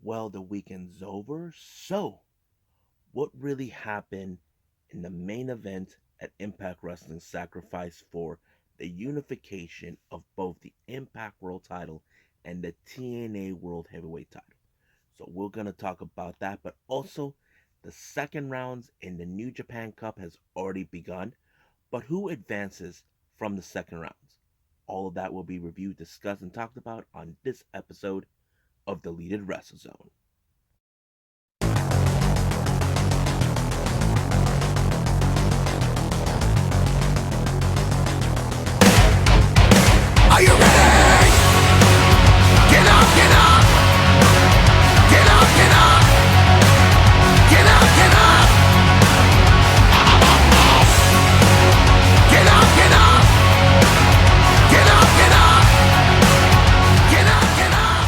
Well, the weekend's over, so what really happened in the main event at Impact Wrestling Sacrifice for the unification of both the Impact World title and the TNA World Heavyweight title? So we're going to talk about that, but also the second rounds in the New Japan Cup has already begun, but who advances from the second rounds? All of that will be reviewed, discussed, and talked about on this episode of Deleted Wrestle Zone. Are you ready? Get up, get up! Get up, get up! Get up, get up! Get up, get up! Get up, get up! Get up, get up!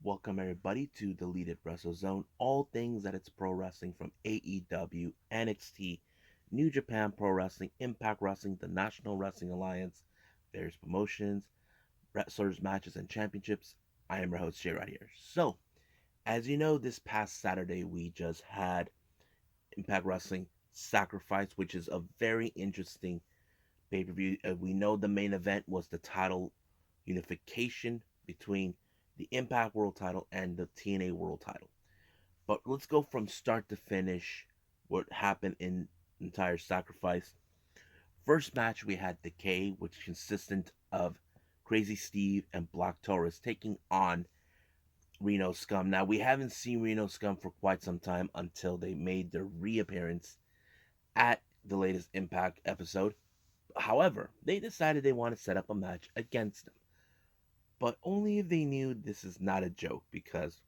Welcome everybody to Deleted Wrestle Zone. All things that it's pro wrestling from AEW, NXT, New Japan Pro Wrestling, Impact Wrestling, the National Wrestling Alliance, various promotions, wrestlers, matches, and championships. I am your host, Jay, right here. So, as you know, this past Saturday we just had Impact Wrestling Sacrifice, which is a very interesting pay-per-view. We know the main event was the title unification between the Impact World title and the TNA World title. But let's go from start to finish what happened in entire Sacrifice. First match, we had Decay, which consisted of Crazy Steve and Black Taurus taking on Reno Scum. Now, we haven't seen Reno Scum for quite some time until they made their reappearance at the latest Impact episode. However, they decided they want to set up a match against them. But only if they knew this is not a joke, because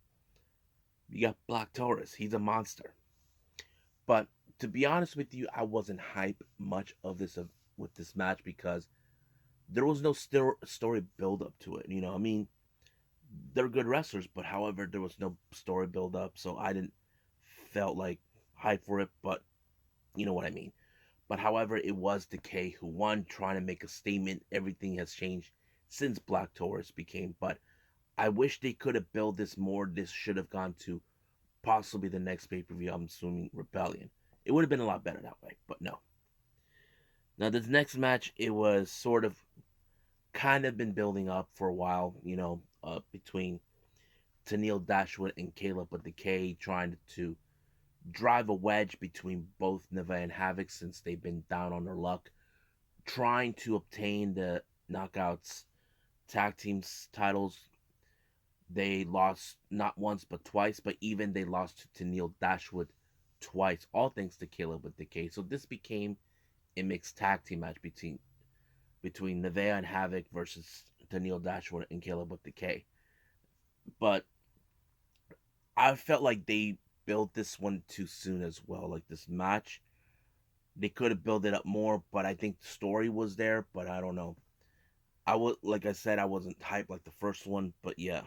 you got Black Taurus. He's a monster. But to be honest with you, I wasn't hyped much of this with this match because there was no story build up to it. I mean, they're good wrestlers, but however, there was no story build up, so I didn't felt like hype for it. But you know what I mean. But however, it was Decay who won, trying to make a statement. Everything has changed since Black Taurus became. But I wish they could have built this more. This should have gone to possibly the next pay per view. I'm assuming Rebellion. It would have been a lot better that way, but no. Now this next match, it was sort of kind of been building up for a while. Between Tennille Dashwood and Caleb with Decay trying to drive a wedge between both Neva and Havoc since they've been down on their luck, trying to obtain the Knockouts tag teams titles. They lost not once but twice, but even they lost to Neil Dashwood twice, all thanks to Caleb with Decay. So this became a mixed tag team match between Nevaeh and Havoc versus Neil Dashwood and Caleb with Decay. But I felt like they built this one too soon as well. Like this match, they could have built it up more, but I think the story was there. But I don't know. Like I said, I wasn't hyped like the first one, but yeah.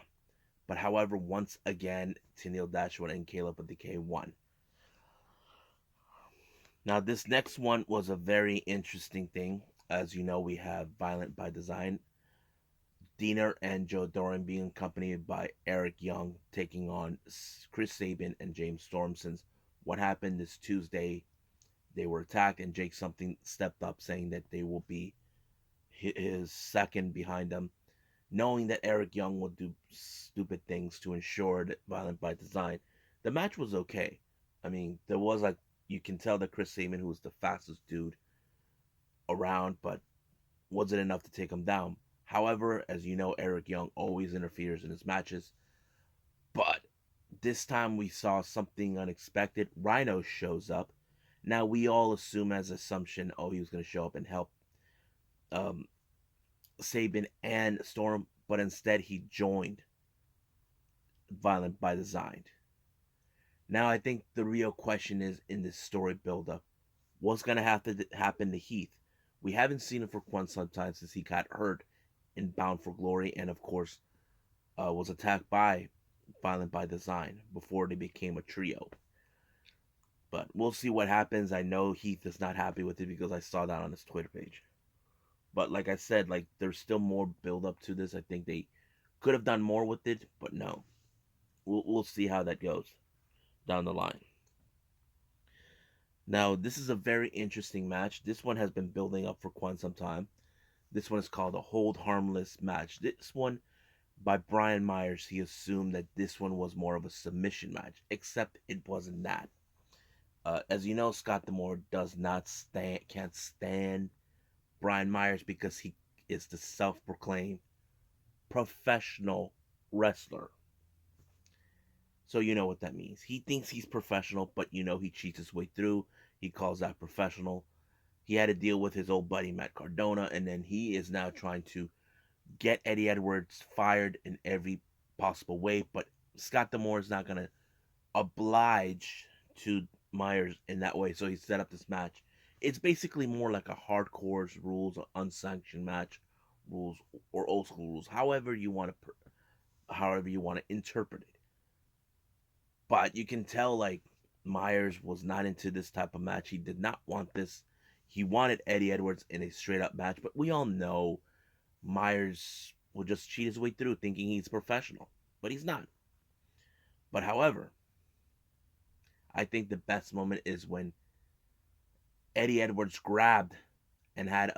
But however, once again, Tennille Dashwood and Caleb with Decay won. Now, this next one was a very interesting thing. As you know, we have Violent by Design, Diener and Joe Doran being accompanied by Eric Young taking on Chris Sabin and James Storm. Since what happened this Tuesday, they were attacked, and Jake something stepped up saying that they will be his second behind them, knowing that Eric Young will do stupid things to ensure that Violent by Design. The match was okay. I mean, there was like, you can tell that Chris Sabin, who was the fastest dude around, but wasn't enough to take him down. However, as you know, Eric Young always interferes in his matches. But this time we saw something unexpected. Rhino shows up. Now we all assume as assumption, oh, he was going to show up and help um, Sabin and Storm, but instead he joined Violent by Design. Now I think the real question is in this story buildup, what's going to have to happen to Heath? We haven't seen him for quite some time since he got hurt in Bound for Glory, and of course was attacked by Violent by Design before they became a trio. But we'll see what happens. I know Heath is not happy with it because I saw that on his Twitter page. But like I said, like there's still more build up to this. I think they could have done more with it, but no. We'll see how that goes down the line. Now, this is a very interesting match. This one has been building up for quite some time. This one is called a Hold Harmless match. This one by Brian Myers, he assumed that this one was more of a submission match, except it wasn't that. As you know, Scott D'Amore does not stand, can't stand Brian Myers because he is the self-proclaimed professional wrestler. So you know what that means. He thinks he's professional, but you know he cheats his way through. He calls that professional. He had to deal with his old buddy Matt Cardona, and then he is now trying to get Eddie Edwards fired in every possible way. But Scott D'Amore is not gonna oblige to Myers in that way, so he set up this match. It's basically more like a hardcore rules, unsanctioned match rules, or old school rules, however you want to interpret it. But you can tell like Myers was not into this type of match. He did not want this. He wanted Eddie Edwards in a straight up match, but we all know Myers will just cheat his way through thinking he's professional, but he's not. But however, I think the best moment is when Eddie Edwards grabbed and had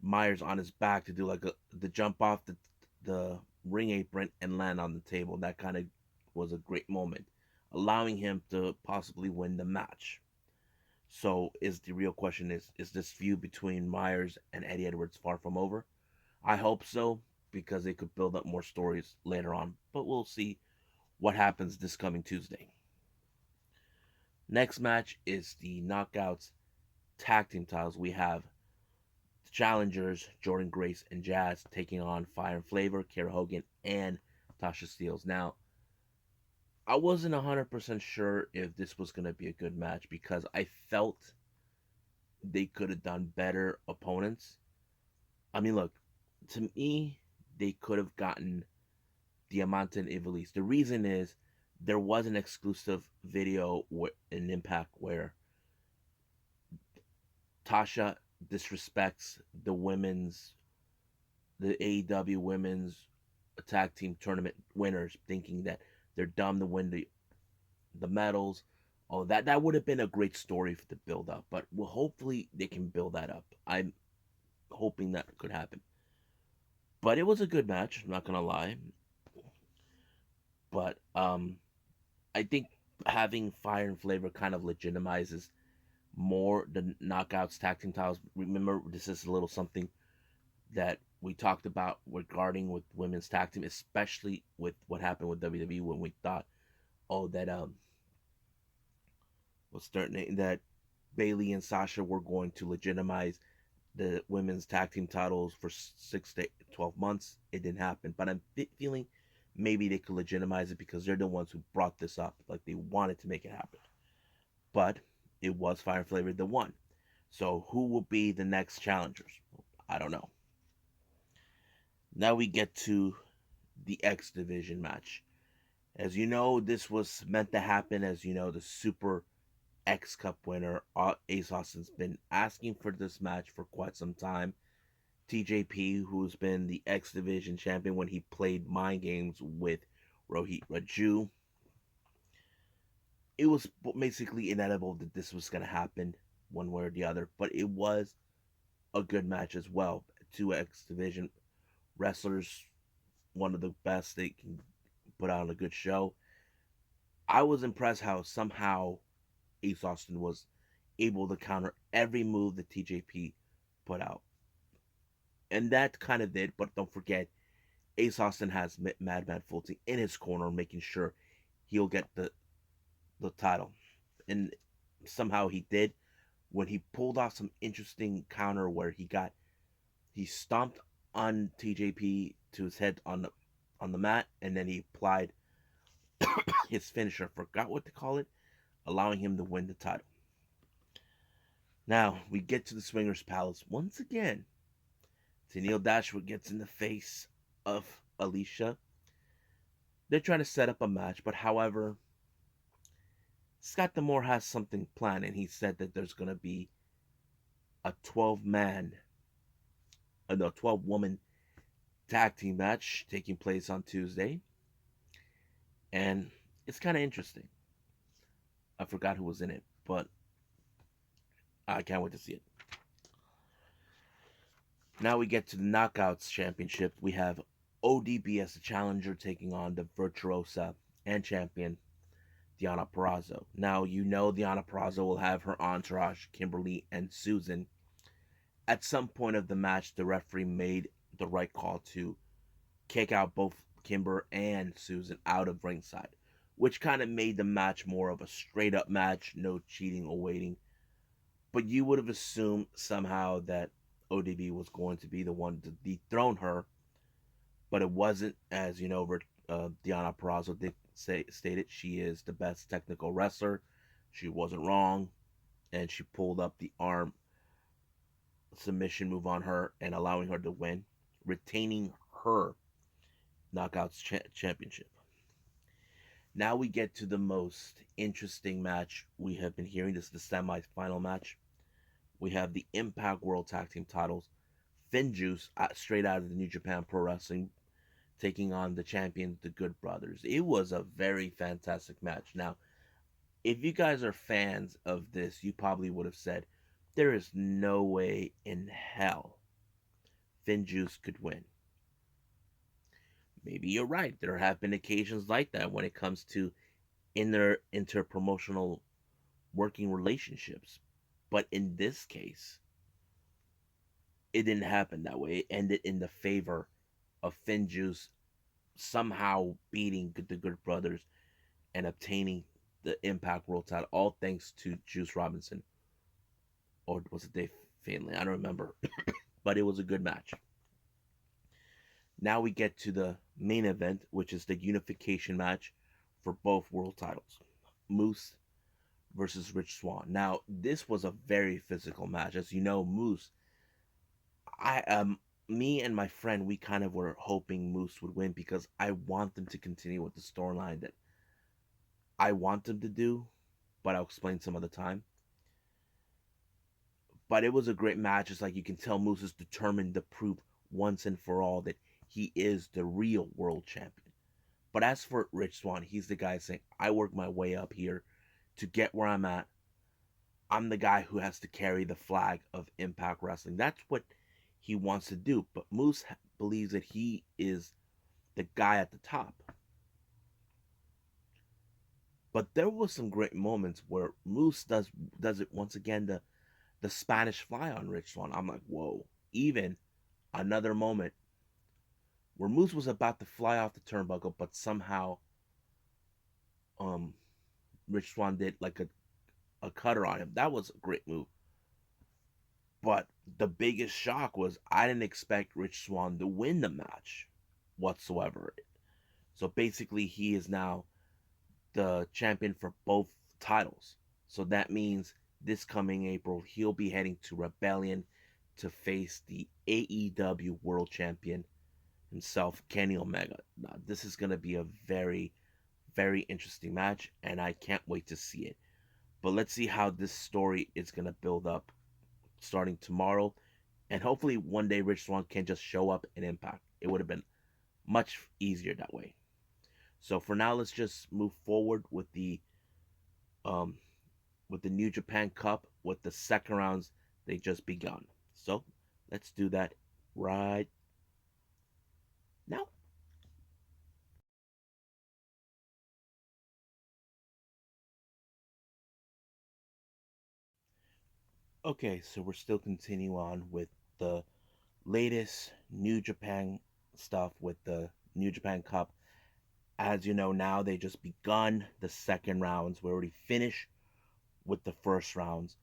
Myers on his back to do like the jump off the ring apron and land on the table. That kind of was a great moment, allowing him to possibly win the match. So is the real question is this feud between Myers and Eddie Edwards far from over? I hope so because they could build up more stories later on, but we'll see what happens this coming Tuesday. Next match is the Knockouts Tag Team titles. We have the challengers Jordan Grace and Jazz taking on Fire and Flavor, Kara Hogan, and Tasha Steelz. Now, I wasn't 100% sure if this was going to be a good match because I felt they could have done better opponents. I mean, look, to me, they could have gotten Diamante and Ivelisse. The reason is there was an exclusive video in Impact where Tasha disrespects the AEW women's tag team tournament winners, thinking that they're dumb to win the medals. Oh, that would have been a great story for the build up, but well, hopefully they can build that up. I'm hoping that could happen. But it was a good match. I'm not gonna lie. But I think having Fire and Flavor kind of legitimizes more the Knockouts tag team titles. Remember, this is a little something that we talked about regarding with women's tag team, especially with what happened with WWE when we thought, oh, that what's their name, that Bailey and Sasha were going to legitimize the women's tag team titles for 6 to 12 months. It didn't happen, but I'm feeling maybe they could legitimize it because they're the ones who brought this up, like they wanted to make it happen. But it was Fire Flavor the one. So who will be the next challengers? I don't know. Now we get to the X Division match. As you know, this was meant to happen. As you know, the Super X Cup winner, Ace Austin's been asking for this match for quite some time. TJP, who's been the X Division champion when he played mind games with Rohit Raju, it was basically inevitable that this was going to happen one way or the other, but it was a good match as well. Two X Division wrestlers, one of the best. They can put on a good show. I was impressed how somehow Ace Austin was able to counter every move that TJP put out. And that kind of did, but don't forget, Ace Austin has Madman Fulton in his corner, making sure he'll get the title. And somehow he did when he pulled off some interesting counter where he stomped on TJP to his head on the mat, and then he applied his finisher. Forgot what to call it, allowing him to win the title. Now we get to the Swingers Palace once again. Tennille Dashwood gets in the face of Alicia. They're trying to set up a match, but however, Scott D'Amore has something planned, and he said that there's going to be a 12-man no, 12 woman tag team match taking place on Tuesday, and it's kind of interesting. I forgot who was in it, but I can't wait to see it. Now we get to the Knockouts Championship. We have ODB as the challenger taking on the Virtuosa and champion Diana Perrazzo. Now you know Diana Perrazzo will have her entourage, Kimberly and Susan. At some point of the match, the referee made the right call to kick out both Kimber and Susan out of ringside, which kind of made the match more of a straight up match, no cheating or waiting. But you would have assumed somehow that ODB was going to be the one to dethrone her, but it wasn't. As you know, Diana Perrazzo did stated she is the best technical wrestler. She wasn't wrong, and she pulled up the arm submission move on her and allowing her to win, retaining her Knockouts championship. Now we get to the most interesting match we have been hearing. This is the semi-final match. We have the Impact World Tag Team titles. Finjuice, straight out of the New Japan Pro Wrestling, taking on the champions, the Good Brothers. It was a very fantastic match. Now, if you guys are fans of this, you probably would have said, there is no way in hell Finjuice could win. Maybe you're right. There have been occasions like that when it comes to interpromotional working relationships. But in this case, it didn't happen that way. It ended in the favor of Finjuice somehow beating the Good Brothers and obtaining the Impact World title, all thanks to Juice Robinson. Or was it Dave Finlay? I don't remember. But it was a good match. Now we get to the main event, which is the unification match for both world titles. Moose versus Rich Swann. Now, this was a very physical match. As you know, Moose, I me and my friend, we kind of were hoping Moose would win because I want them to continue with the storyline that I want them to do, but I'll explain some other time. But it was a great match. It's like you can tell Moose is determined to prove once and for all that he is the real world champion. But as for Rich Swann, he's the guy saying, I work my way up here to get where I'm at. I'm the guy who has to carry the flag of Impact Wrestling. That's what he wants to do. But Moose believes that he is the guy at the top. But there was some great moments where Moose does it once again, the Spanish fly on Rich Swann. I'm like, whoa. Even another moment where Moose was about to fly off the turnbuckle, but somehow um Rich Swann did like a cutter on him. That was a great move. But the biggest shock was I didn't expect Rich Swann to win the match whatsoever. So basically, he is now the champion for both titles. So that means this coming April, he'll be heading to Rebellion to face the AEW World Champion himself, Kenny Omega. Now, this is going to be a very, very interesting match, and I can't wait to see it. But let's see how this story is going to build up starting tomorrow. And hopefully, one day Rich Swann can just show up and Impact. It would have been much easier that way. So for now, let's just move forward um with the New Japan Cup with the second rounds they just begun. So let's do that right now. Okay, so we're still continuing on with the latest New Japan stuff with the New Japan Cup. As you know, now they just begun the second rounds. We already finished with the first rounds.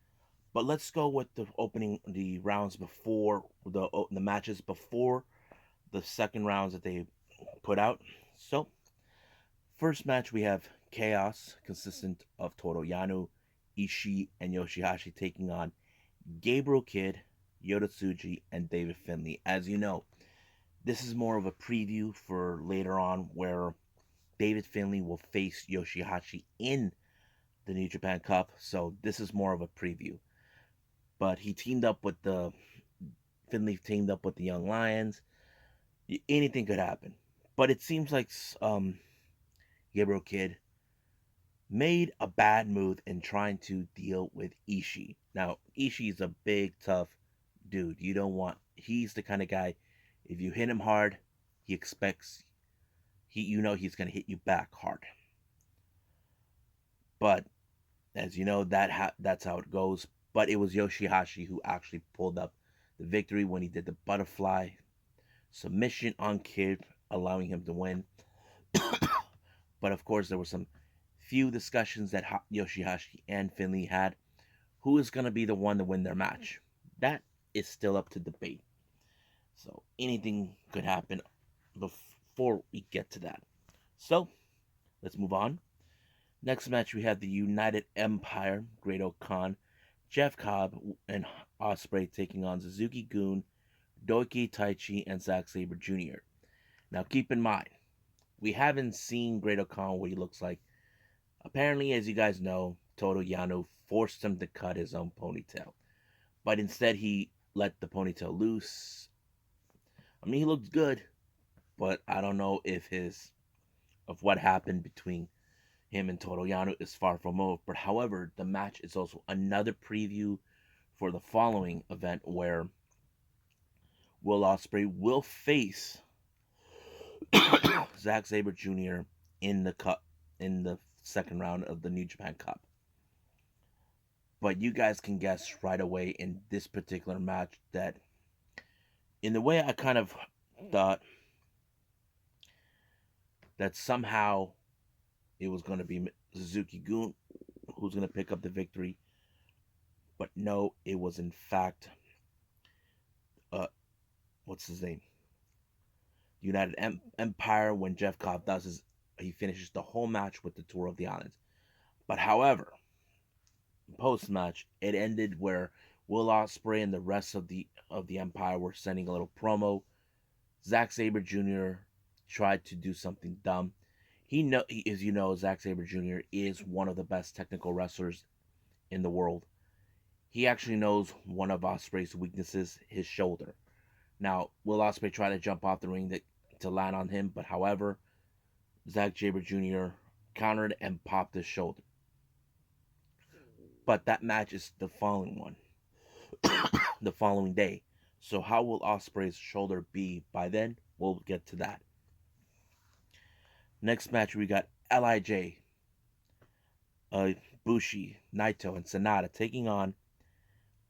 But let's go with the rounds before the matches before the second rounds that they put out. So, first match we have Chaos, consistent of Toru Yano, Ishii, and Yoshihashi taking on Gabriel Kidd, Yota Tsuji, and David Finlay. As you know, this is more of a preview for later on where David Finlay will face Yoshihashi in the New Japan Cup. So this is more of a preview. But he teamed up with the Finley teamed up with the Young Lions. Anything could happen. But it seems like Gabriel Kidd made a bad move in trying to deal with Ishii. Now, Ishii is a big, tough dude. You don't want. He's the kind of guy. If you hit him hard, he expects he's gonna hit you back hard. But as you know, that's how it goes. But it was Yoshihashi who actually pulled up the victory when he did the butterfly submission on Kidd, allowing him to win. But of course, there were some few discussions that Yoshihashi and Finley had. Who is going to be the one to win their match? That is still up to debate. So anything could happen before we get to that. So let's move on. Next match, we have the United Empire, Great-O-Khan, Jeff Cobb, and Ospreay taking on Suzuki-Gun, Doiki Taichi, and Zack Sabre Jr. Now, keep in mind, we haven't seen Great-O-Khan what he looks like. Apparently, as you guys know, Toru Yano forced him to cut his own ponytail. But instead, he let the ponytail loose. I mean, he looked good, but I don't know if of what happened between him and Toru Yano is far from over. But however, the match is also another preview for the following event where Will Ospreay will face Zack Sabre Jr. in the cup in the second round of the New Japan Cup. But you guys can guess right away in this particular match that in the way I kind of thought that somehow it was going to be Suzuki-Gun who's going to pick up the victory. But no, it was in fact, what's his name? United Empire when Jeff Cobb he finishes the whole match with the Tour of the Islands. But however, post match, it ended where Will Ospreay and the rest of the Empire were sending a little promo. Zack Sabre Jr. tried to do something dumb. As you know, Zack Sabre Jr. is one of the best technical wrestlers in the world. He actually knows one of Ospreay's weaknesses, his shoulder. Now, Will Ospreay tried to jump off the ring to land on him, but however, Zack Sabre Jr. countered and popped his shoulder. But that match is the following one, the following day. So how will Ospreay's shoulder be by then? We'll get to that. Next match, we got Lij, Bushi, Naito, and Sanada taking on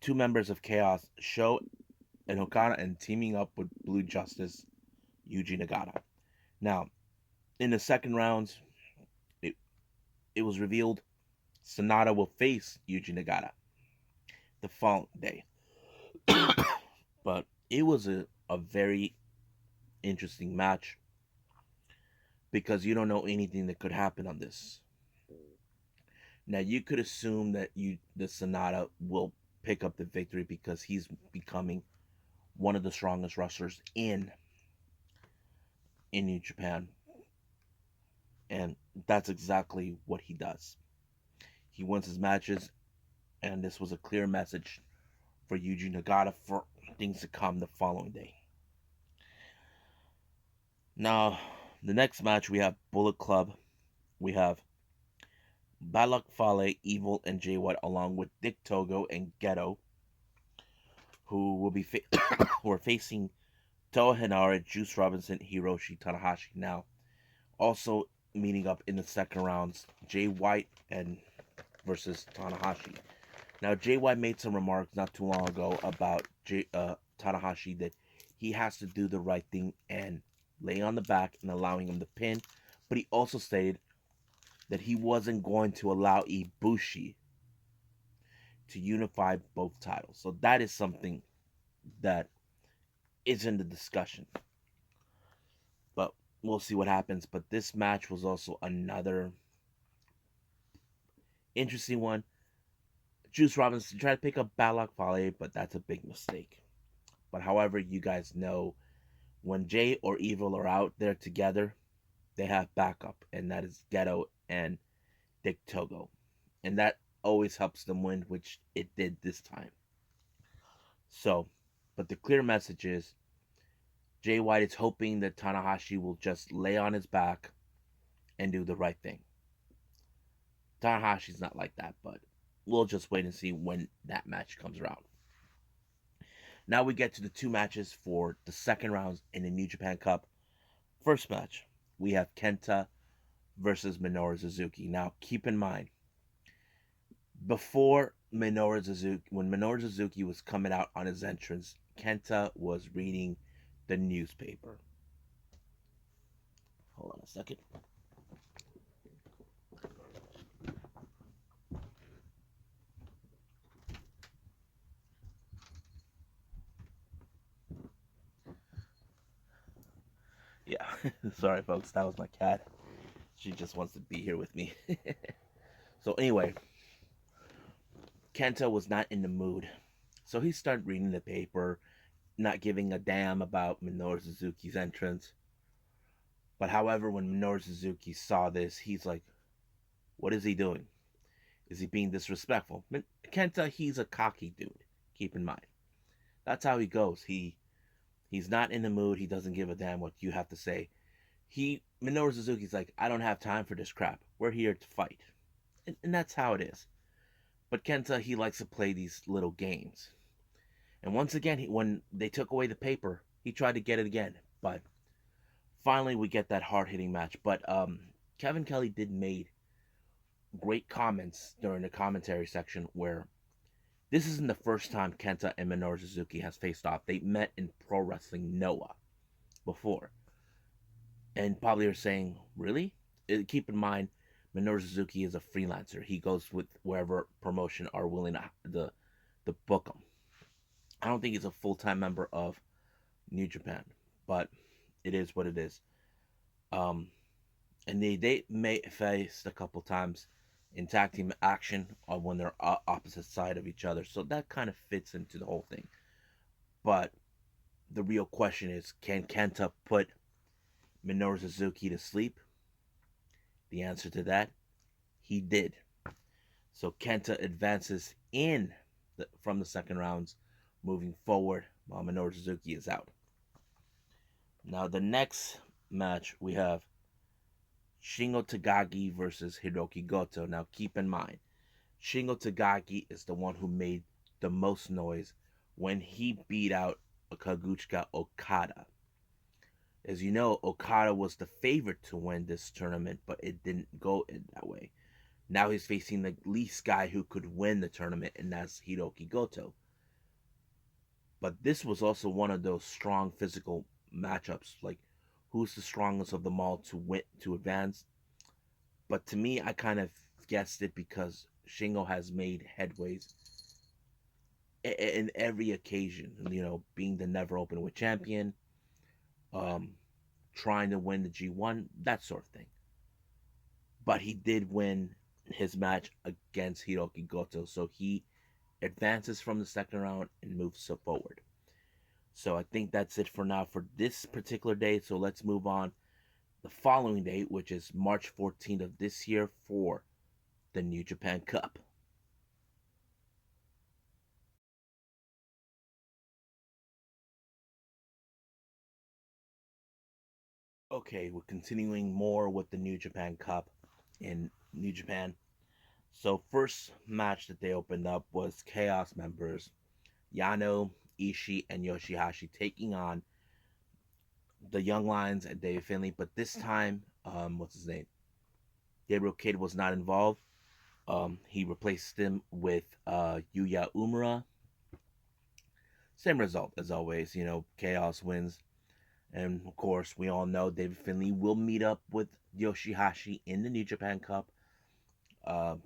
two members of Chaos, Sho and Okada, and teaming up with Blue Justice, Yuji Nagata. Now, in the second round, it was revealed Sanada will face Yuji Nagata the following day. But it was a very interesting match because you don't know anything that could happen on this. Now you could assume that the Sanada will pick up the victory because he's becoming one of the strongest wrestlers in New Japan, and that's exactly what he does. He wins his matches, and this was a clear message for Yuji Nagata for things to come the following day. Now, the next match we have Bullet Club. We have Balak Fale, Evil, and Jay White, along with Dick Togo and Ghetto, who will be who are facing Toa Henare, Juice Robinson, Hiroshi Tanahashi. Now, also meeting up in the second rounds, Jay White and versus Tanahashi. Now, Jay White made some remarks not too long ago about Tanahashi that he has to do the right thing and lay on the back and allowing him to pin. But he also stated that he wasn't going to allow Ibushi to unify both titles. So that is something that is in the discussion. But we'll see what happens. But this match was also another interesting one. Juice Robinson tried to pick up Balak Fale, but that's a big mistake. But however, you guys know when Jay or Evil are out there together, they have backup, and that is Ghetto and Dick Togo. And that always helps them win, which it did this time. So, But the clear message is Jay White is hoping that Tanahashi will just lay on his back and do the right thing. Tanahashi's not like that, but we'll just wait and see when that match comes around. Now we get to the two matches for the second rounds in the New Japan Cup. First match, we have Kenta versus Minoru Suzuki. Now keep in mind, before Minoru Suzuki, when Minoru Suzuki was coming out on his entrance, Kenta was reading the newspaper. Hold on a second. Yeah, sorry folks, that was my cat. She just wants to be here with me. So anyway, Kenta was not in the mood. So he started reading the paper, not giving a damn about Minoru Suzuki's entrance. But however, when Minoru Suzuki saw this, he's like, what is he doing? Is he being disrespectful? Kenta, he's a cocky dude. Keep in mind. That's how he goes. He's not in the mood. He doesn't give a damn what you have to say. Minoru Suzuki's like, I don't have time for this crap. We're here to fight. And that's how it is. But Kenta, he likes to play these little games. And once again, when they took away the paper, he tried to get it again. But finally, we get that hard-hitting match. But Kevin Kelly did made great comments during the commentary section where this isn't the first time Kenta and Minoru Suzuki has faced off. They met in Pro Wrestling Noah before. And probably are saying, really? Keep in mind, Minoru Suzuki is a freelancer. He goes with wherever promotion are willing to book him. I don't think he's a full-time member of New Japan, but it is what it is. Um, and they may faced a couple times in tag team action when they're opposite side of each other, so that kind of fits into the whole thing. But the real question is, can Kenta put Minoru Suzuki to sleep? The answer to that, he did. So Kenta advances from the second rounds, moving forward while Minoru Suzuki is out. Now the next match we have Shingo Takagi versus Hiroki Goto. Now keep in mind, Shingo Takagi is the one who made the most noise when he beat out Kazuchika Okada. As you know, Okada was the favorite to win this tournament, but it didn't go in that way. Now he's facing the least guy who could win the tournament, and that's Hiroki Goto. But this was also one of those strong physical matchups, like who's the strongest of them all to win to advance. But to me, I kind of guessed it because Shingo has made headways in every occasion. You know, being the never openweight champion, um, trying to win the G1, that sort of thing. But he did win his match against Hiroki Goto, so he advances from the second round and moves forward. So I think that's it for now for this particular day. So let's move on the following day, which is March 14th of this year for the New Japan Cup. Okay, we're continuing more with the New Japan Cup in New Japan. So first match that they opened up was Chaos members Yano, Ishii, and Yoshihashi taking on the Young Lions and David Finlay. But this time, what's his name? Gabriel Kidd was not involved. He replaced him with Yuya Umura. Same result as always. You know, Chaos wins. And of course, we all know David Finlay will meet up with Yoshihashi in the New Japan Cup. Uh,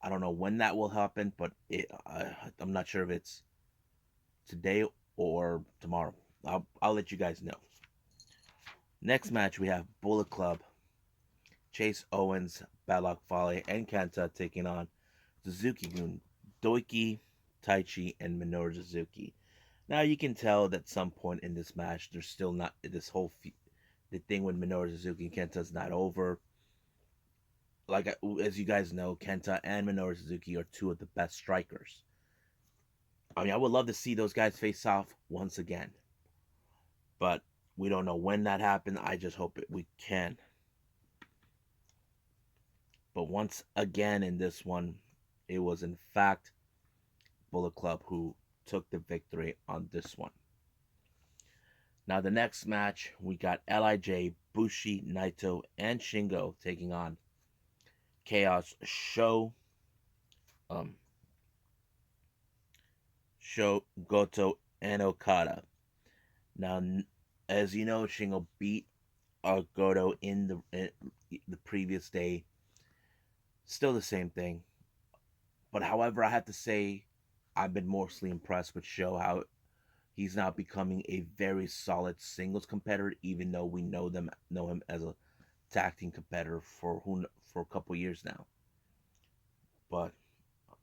I don't know when that will happen, but I'm not sure if it's today or tomorrow. I'll let you guys know. Next match, we have Bullet Club, Chase Owens, Balak Fale, and Kenta taking on Suzuki-gun, Doiki, Taichi, and Minoru Suzuki. Now you can tell that at some point in this match, there's still not this whole the thing with Minoru Suzuki and Kenta's not over. Like as you guys know, Kenta and Minoru Suzuki are two of the best strikers. I mean, I would love to see those guys face off once again, but we don't know when that happens. I just hope we can. But once again in this one, it was in fact Bullet Club who took the victory on this one. Now, the next match, we got LIJ, Bushi, Naito, and Shingo taking on Chaos um, Sho, Goto, and Okada. Now, as you know, Shingo beat Goto in the previous day. Still the same thing. But however, I have to say, I've been mostly impressed with Sho, how he's now becoming a very solid singles competitor, even though we know him as a tag team competitor for a couple years now. But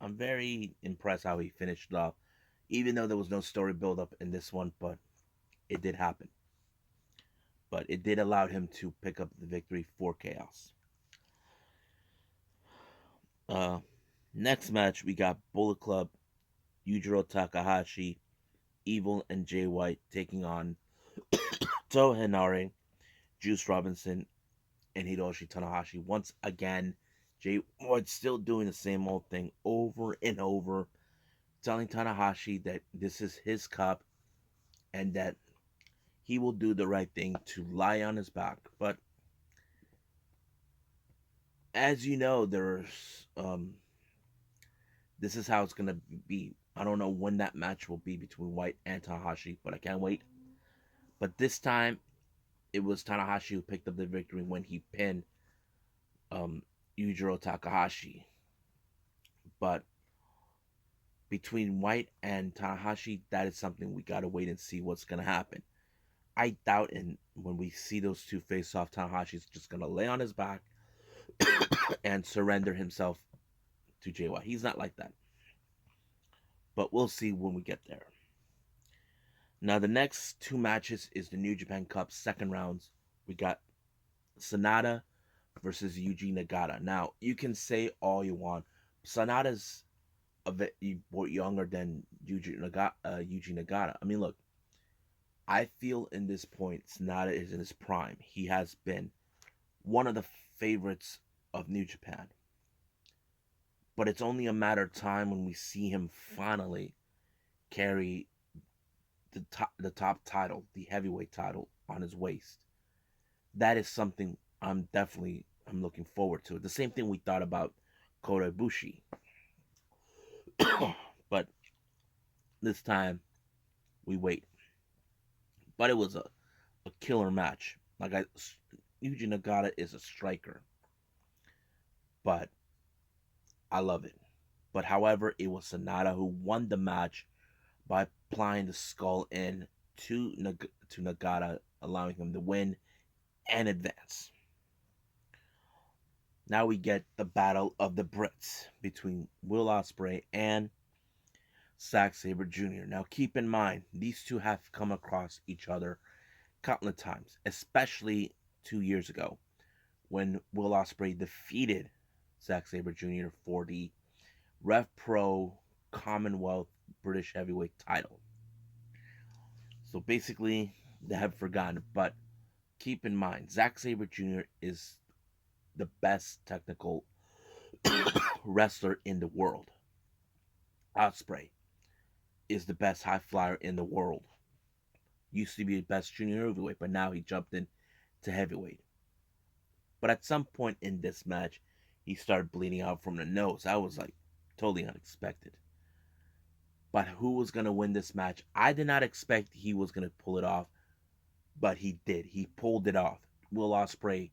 I'm very impressed how he finished it off, even though there was no story build up in this one, but it did happen. But it did allow him to pick up the victory for Chaos. Uh, Next match, we got Bullet Club, Yujiro Takahashi, Evil, and Jay White taking on Toa Henare, Juice Robinson, and Hiroshi Tanahashi. Once again, Jay White still doing the same old thing over and over, telling Tanahashi that this is his cup and that he will do the right thing to lie on his back. But as you know, this is how it's gonna be. I don't know when that match will be between White and Tanahashi, but I can't wait. But this time, it was Tanahashi who picked up the victory when he pinned um, Yujiro Takahashi. But between White and Tanahashi, that is something we gotta wait and see what's gonna happen. I doubt, and when we see those two face off, Tanahashi's just gonna lay on his back and surrender himself to JY. He's not like that, but we'll see when we get there. Now, the next two matches is the New Japan Cup second rounds. We got Sonata versus Yuji Nagata. Now, you can say all you want. Sonata's a bit younger than Yuji Nagata. I mean, look, I feel in this point, Sonata is in his prime. He has been one of the favorites of New Japan. But it's only a matter of time when we see him finally carry the top title, the heavyweight title, on his waist. That is something I'm looking forward to. The same thing we thought about Kota Ibushi. But this time we wait. But it was a killer match. Yuji Nagata is a striker, but I love it. But however, it was Sonata who won the match by applying the skull in to Nagata, allowing him to win and advance. Now we get the battle of the Brits between Will Ospreay and Zack Sabre Jr. Now keep in mind, these two have come across each other countless times, especially 2 years ago when Will Ospreay defeated Zack Sabre Jr. for the Rev Pro Commonwealth British Heavyweight title. So basically, they have forgotten. But keep in mind, Zack Sabre Jr. is the best technical wrestler in the world. Osprey is the best high flyer in the world. Used to be the best junior heavyweight, but now he jumped in to heavyweight. But at some point in this match, he started bleeding out from the nose. That was like totally unexpected. But who was going to win this match? I did not expect he was going to pull it off, but he did. He pulled it off. Will Ospreay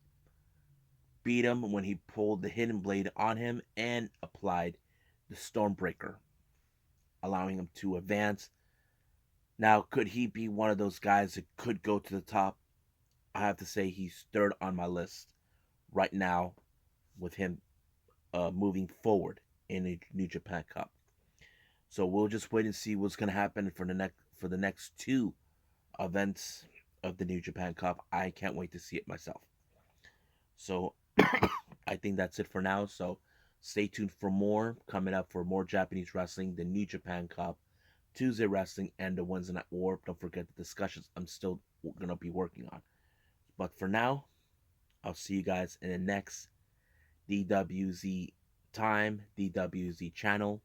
beat him when he pulled the hidden blade on him and applied the Stormbreaker, allowing him to advance. Now, could he be one of those guys that could go to the top? I have to say he's third on my list right now with him moving forward in the New Japan Cup. So we'll just wait and see what's going to happen for the next two events of the New Japan Cup. I can't wait to see it myself. So I think that's it for now. So stay tuned for more coming up for more Japanese wrestling, the New Japan Cup Tuesday Wrestling and the Wednesday Night War. Don't forget the discussions I'm still going to be working on. But for now, I'll see you guys in the next DWZ time, DWZ channel.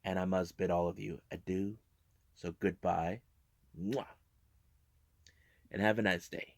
And I must bid all of you adieu. So goodbye. Mwah. And have a nice day.